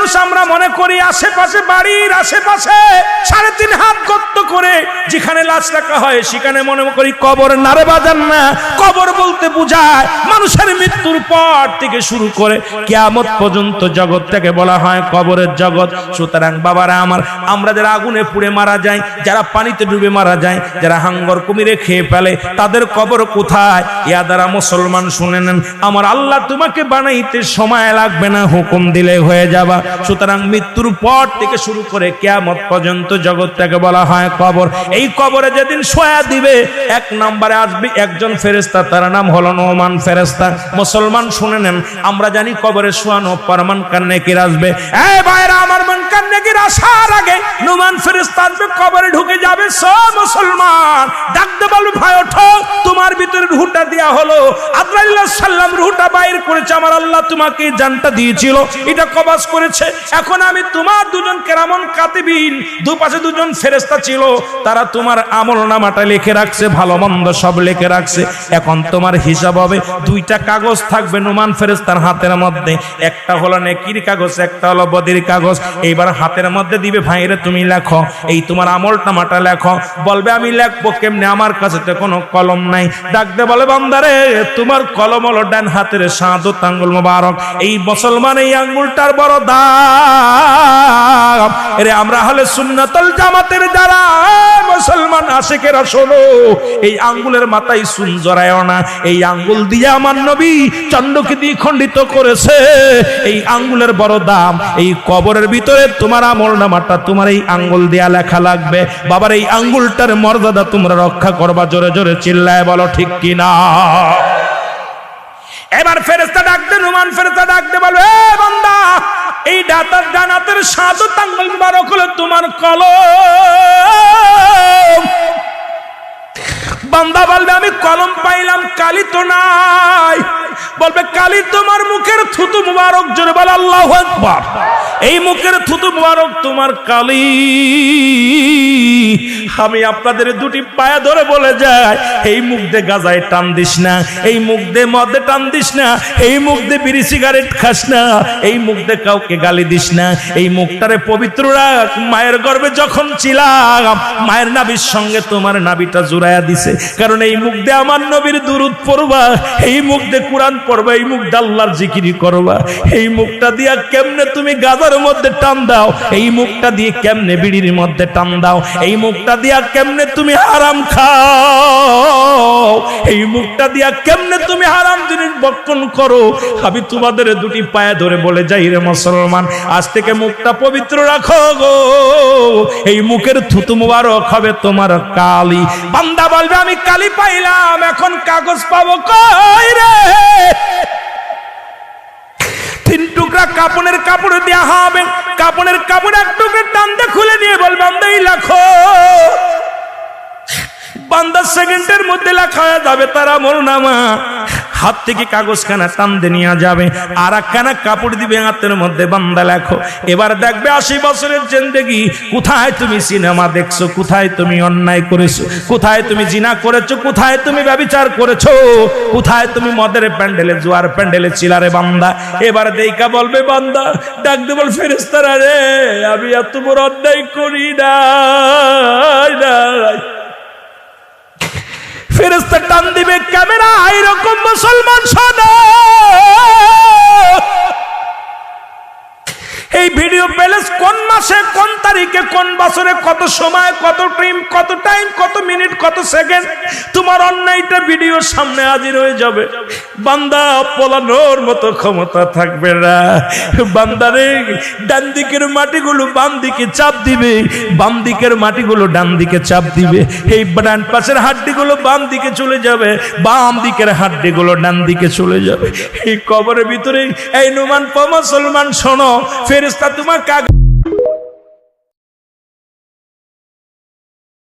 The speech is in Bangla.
মানুষ আমরা মনে করি আশেপাশে, বাড়ির আশেপাশে 3.5 হাত গর্ত করে যেখানে লাশ রাখা হয় সেখানে মনে করি কবর। নারে বাজান না, কবর বলতে বোঝায় মানুষের মৃত্যুর পর থেকে শুরু করে কিয়ামত পর্যন্ত জগৎটাকে বলা হয় কবরের জগৎ। সুতরাং বাবারা আমার, আমরা যারা আগুনে পুড়ে মারা যায়, যারা পানিতে ডুবে মারা যায়, যারা হাঙ্গর কুমিরে খেয়ে ফেলে, তাদের কবর কোথায়? ইয়া দ্বারা মুসলমান শুনে নেন, আমার আল্লাহ তোমাকে বানাইতে সময় লাগবে না, হুকুম দিলে হয়ে যাবা। সুতরাং মৃত্যুর পর থেকে শুরু করে কিয়ামত পর্যন্ত জগৎটাকে বলা হয় কবর। এই কবরে যেদিন শোয়া দিবে, 1 নম্বরে আসবে একজন ফেরেশতা, তার নাম হলো নোমান ফেরেশতা। মুসলমান শুনে নেন, আমরা জানি কবরে শোয়ানো পরমান কান্নেকির আসবে। এই ভাইরা আমার, মান কান্নেকির আসার আগে নোমান ফেরেশতা আসবে, কবরে ঢুকে যাবে। সব মুসলমান ডাকতে বলবে, ভাই ওঠো, তোমার ভিতরে রূহটা দেয়া হলো। আজরাইল সাল্লাম রূহটা বাইর করেছে, আমার আল্লাহ তোমাকে জানটা দিয়েছিল, এটা কবজ করেছে। এখন আমি তোমার দুজন কেরামন কাতিবিন, দুপাশে দুজন ফেরেশতা ছিল, তারা তোমার আমলনামাটা লিখে রাখছে, ভালো মন্দ সব লিখে রাখছে। এখন তোমার হিসাব হবে, 2টা কাগজ থাকবে নোমান ফেরেশতার হাতের মধ্যে, একটা হলো নেকির কাগজ, একটা হলো বদির কাগজ। এইবার হাতের মধ্যে দিবে, ভাইরে তুমি লেখো, এই তোমার আমলনামাটা লেখো। বলবে আমি লিখবো কেমনে, আমার কাছে তো কোনো কলম নাই। ডাকতে বলে, বান্দারে তোমার কলম হলো ডান হাতের শাহাদাত আঙ্গুল মোবারক। এই মুসলমান এই আঙ্গুলটার বড় দাম। এরে আমরা হলে সুন্নাতুল জামাতের যারা মুসলমান আশিকেরা, শোনো, এই আঙ্গুলের মাথায় সুন জড়ায়ও না। এই আঙ্গুল দিয়ে আমার নবী চন্দ্রকে দিয়ে খণ্ডিত করেছে। এই আঙ্গুলের বড় দাম। এই কবরের ভিতরে তোমার আমলনামাটা তোমার এই আঙ্গুল দিয়া লেখা লাগবে। বাবার এই আঙ্গুলটার মর্যাদা তোমরা রক্ষা করবা। জোরে জোরে চিল্লায় বলো ঠিক কিনা। এবার ফেরেশতা ডাকতে, নোমান ফেরেশতা ডাকতে বলবে, এ বান্দা, এই ডান হাতের শাহাদাত আঙ্গুল মোবারক হলো তোমার কলম। বান্দা বলবে, আমি কলম পাইলাম, কালি তো নাই। বলবে, কালি তোমার মুখের থুতু মুবারক। জোরে বল আল্লাহু আকবার। এই মুখের থুতু মুবারক তোমার কালি। আমি আপনাদের 2টি পায়া ধরে বলে যাই, এই মুখ দিয়ে গাজায় টান দিস না, এই মুখ দিয়ে মদে টান দিস না, এই মুখ দিয়ে বিড়ি সিগারেট খাস না, এই মুখ দিয়ে কাউকে গালি দিস না। এই মুখটারে পবিত্র রাখ। মায়ের গর্ভে যখন ছিলাম, মায়ের নাভির সঙ্গে তোমার নাভিটা জুড়াইয়া দিছে, কারণ এই মুখ দিয়ে আমার নবীর দুরূদ পড়বা, এই মুখ দিয়ে কোরআন পড়বা, এই মুখ দিয়ে আল্লাহর জিকির করবা। এই মুখটা দিয়া কেমনে তুমি গাজার মধ্যে টান দাও, এই মুখটা দিয়ে কেমনে বিড়ির মধ্যে টান দাও, এই মুখটা দিয়া কেমনে তুমি হারাম খাও, এই মুখটা দিয়া কেমনে তুমি হারাম জিনিস ভক্ষণ করো। আমি তোমাদের 2টি পায়ে ধরে বলে যাই রে মুসলমান, আজ থেকে মুখটা পবিত্র রাখো গো। এই মুখের থুতু মুবারক হবে তোমার কালি। বান্দা বলবে, আমি কালি পাইলাম, এখন কাগজ পাবো কই রে? 3 টুকরা কাপড়ের কাপড় দেয়া হবে। কাপড়ের কাপড় 1 টুকরা টান দিয়ে খুলে নিয়ে বল, বান্দা এই লেখো। বান্দা সেকেন্ডের মধ্যে লেখা হয়ে যাবে তার আমলনামা। হাত থেকে কাগজখানা টান দিয়ে নিয়ে যাবে, আর একখানা কাপড় দিবে হাতের মধ্যে, বান্দা লেখো। এবার দেখবে 80 বছরের জিন্দেগি, কোথায় তুমি সিনেমা দেখছো, কোথায় তুমি অন্যায় করেছো, কোথায় তুমি জিনা করেছো, কোথায় তুমি ব্যভিচার করেছো, কোথায় তুমি মদের প্যান্ডেলে, জুয়ার প্যান্ডেলে ছিলারে বান্দা। এবার দেইকা বলবে বান্দা, ডাকতে বল, ফেরেশতারা রে, আমি এত বড় অন্যায় করি না। ফেরেশতা টান দিবে ক্যামেরা, এরকম মুসলমান শোনো, এই ভিডিও প্যালেস কোন মাসে, কোন তারিখে, কোন বছরে, কত সময়, কত টাইম, কত মিনিট, কত সেকেন্ড, তোমার অন্যায়টা ভিডিওর সামনে হাজির হয়ে যাবে। বান্দা পলানোর মতো ক্ষমতা থাকবে না। বান্দারে ডান দিকের মাটিগুলো বাম দিকে চাপ দিবে, বাম দিকের মাটিগুলো ডান দিকে চাপ দিবে। এই ডান পাশের হাড্ডিগুলো বাম দিকে চলে যাবে, বাম দিকের হাড্ডিগুলো ডান দিকে চলে যাবে। এই কবরের ভিতরে এই নুমান মুসলমান শোনো, ফেরেশতা তোমার কাগজ